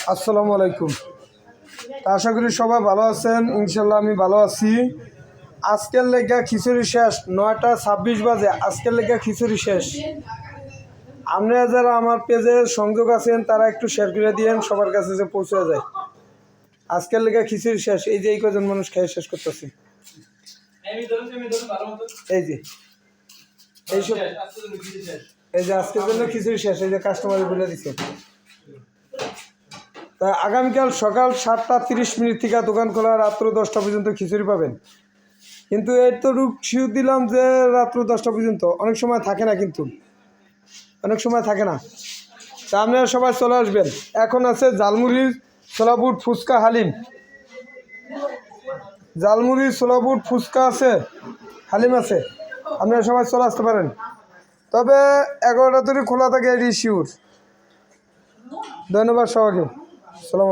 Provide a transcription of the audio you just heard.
আসসালামু আলাইকুম। আশা করি সবাই ভালো আছেন। ইনশাল্লাহ আমি ভালো আছি। আজকের লেগা খিচুড়ি শেষ, 9টা 26 বাজে। আজকের লেগা খিচুড়ি শেষ। আপনারা যারা আমার পেজে সংযোগ আছেন তারা একটু শেয়ার করে দিয়েন, সবার কাছে যে পৌঁছে যায়। আজকের লেগা খিচুড়ি শেষ। এই যে এই কজন মানুষ খেয়ে শেষ করতেছি। এই যে এইসব, এই যে আজকের জন্য খিচুড়ি শেষ। এই যে কাস্টমার বলে দিচ্ছে। তা আগামীকাল সকাল 7টা 30 থেকে দোকান খোলা, রাত্র 10টা পর্যন্ত খিচুড়ি পাবেন। কিন্তু এই তো শিওর দিলাম যে রাত্র 10টা পর্যন্ত, অনেক সময় থাকে না, কিন্তু অনেক সময় থাকে না। তা আপনারা সবাই চলে আসবেন। এখন আছে ঝালমুড়ি, ছোলাবুট, ফুচকা, হালিম। ঝালমুড়ি, ছোলাবুট, ফুচকা আছে, হালিম আছে। আপনারা সবাই চলে আসতে পারেন। তবে 11টা ধরে খোলা থাকে, এটি শিওর। ধন্যবাদ সবাইকে। সালাম।